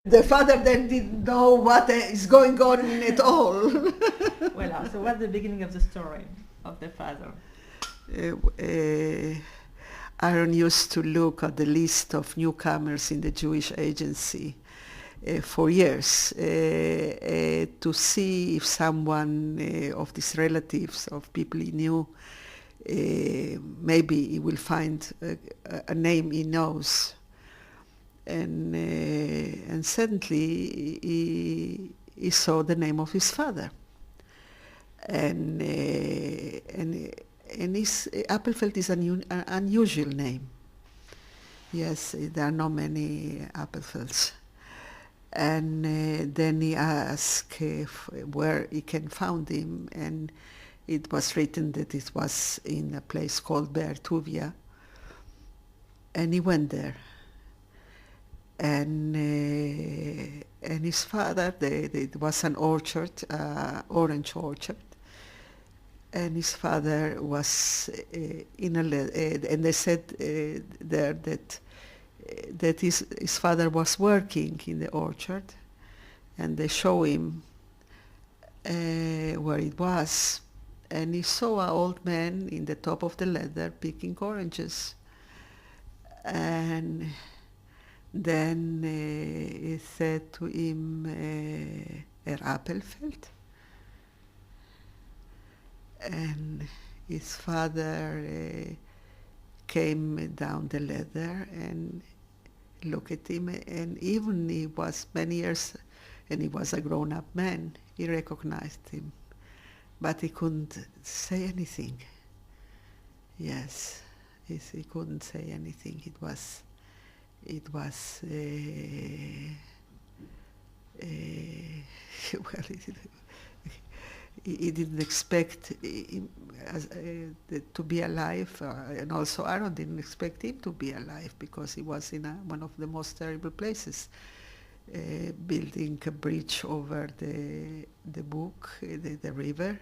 The father then didn't know what is going on at all. Well, so what's the beginning of the story of the father? Aaron used to look at the list of newcomers in the Jewish agency for years to see if someone of his relatives, of people he knew, maybe he will find a name he knows. And suddenly he saw the name of his father. And his Appelfeld is an unusual name. Yes, there are not many Appelfelds. And then he asked where he can find him, and it was written that it was in a place called Be'er Tuvia. And he went there. And his father, it was an orchard, orange orchard, and his father was in a, and they said there that his father was working in the orchard, and they show him where it was, and he saw an old man in the top of the ladder picking oranges, and then he said to him, Herr Appelfeld, and his father came down the ladder and looked at him, and even he was many years, and he was a grown-up man, he recognized him, but he couldn't say anything. Yes, he couldn't say anything. It was well, he didn't expect him to be alive, and also Aaron didn't expect him to be alive because he was in one of the most terrible places, building a bridge over the brook, the river,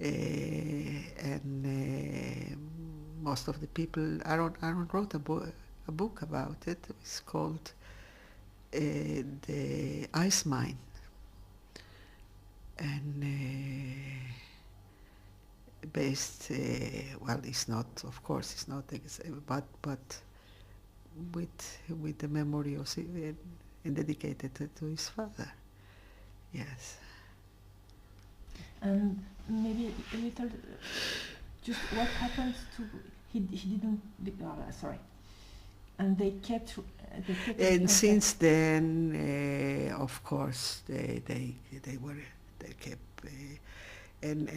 and most of the people. Aaron wrote a book about it. It's called The Ice Mine. And based, well, it's not, of course, it's not, but with the memory of and dedicated to his father. Yes. And maybe a little, just what happens to he didn't. Sorry. And they kept. And since then, of course, they kept, and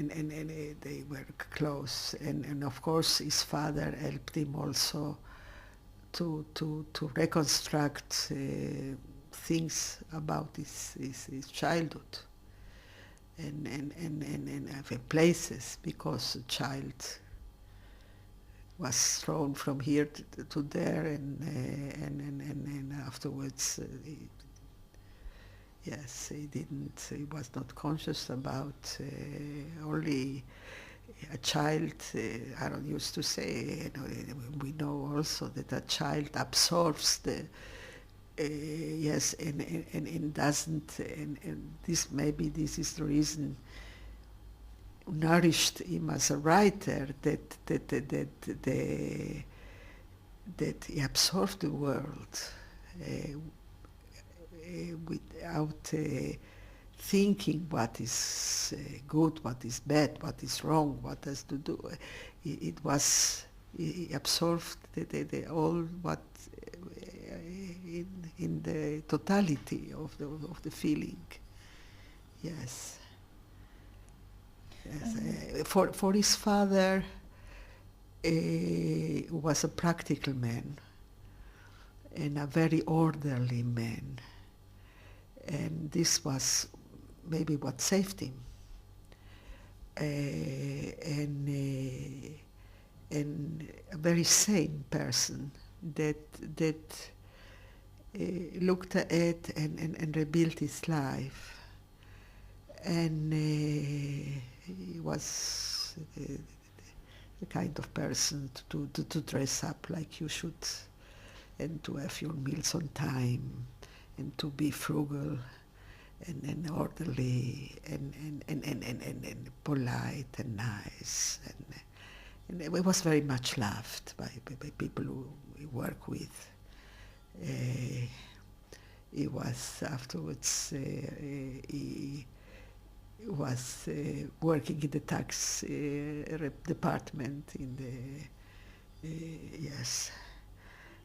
they were close, and of course his father helped him also to reconstruct things about his childhood, and places, because the child was thrown from here to there, and afterwards, yes, he was not conscious about only a child. Aaron used to say, we know also that a child absorbs the, yes, and doesn't, and this is the reason nourished him as a writer, that he absorbed the world without thinking what is good, what is bad, what is wrong, what has to do. He absorbed the all what in the totality of the feeling. Yes. Yes, for his father, was a practical man and a very orderly man, and this was maybe what saved him. And a very sane person that looked at it and rebuilt his life. And he was the kind of person to dress up like you should, and to have your meals on time, and to be frugal and orderly and polite and nice. And it was very much loved by people who we work with. He was afterwards, he was working in the tax department in the, yes,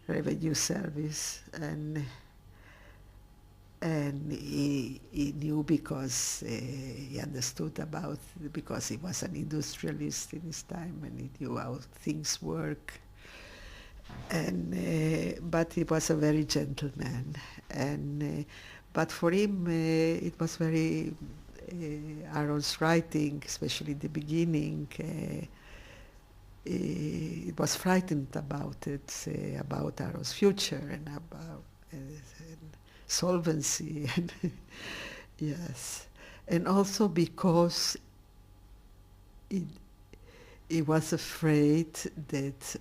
revenue service, and he knew because he understood about, because he was an industrialist in his time and he knew how things work. And but he was a very gentle man, and but for him it was very Aaron's writing, especially in the beginning. He was frightened about it, about Aaron's future and about and solvency, and yes, and also because he was afraid that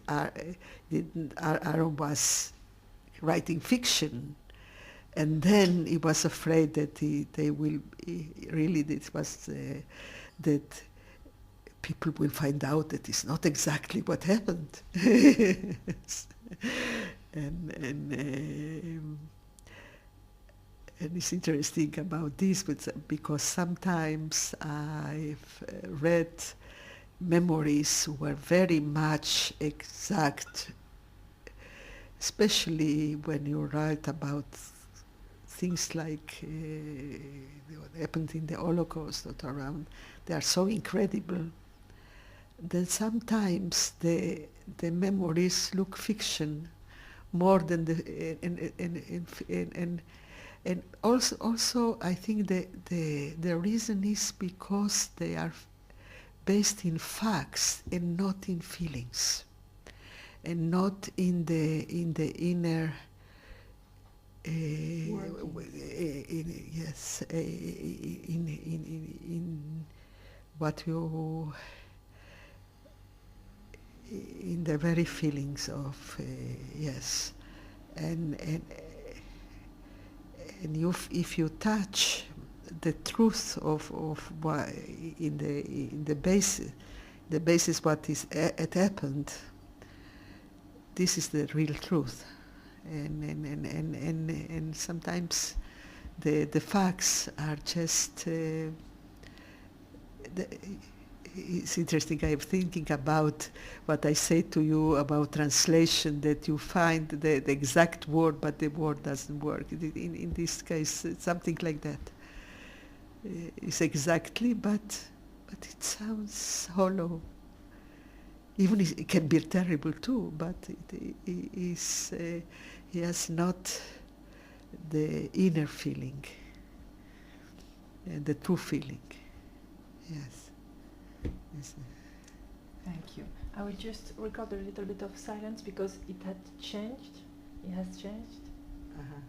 Aaron was writing fiction, and then he was afraid that that people will find out that it's not exactly what happened. and it's interesting about this, because sometimes I've read memories were very much exact, especially when you write about things like what happened in the Holocaust or around. They are so incredible that sometimes the memories look fiction more than the and also I think the reason is because they are based in facts and not in feelings, and not in the inner yes, in what you, in the very feelings of yes, and you, if you touch the truth of why in the basis what is it happened, this is the real truth, and sometimes the facts are just it's interesting. I'm thinking about what I say to you about translation, that you find the exact word, but the word doesn't work. In this case, it's something like that. It's exactly, but it sounds hollow. Even it can be terrible too, but he has not the inner feeling, the true feeling. Yes. Yes. Thank you. I will just record a little bit of silence because it had changed. It has changed. Uh-huh.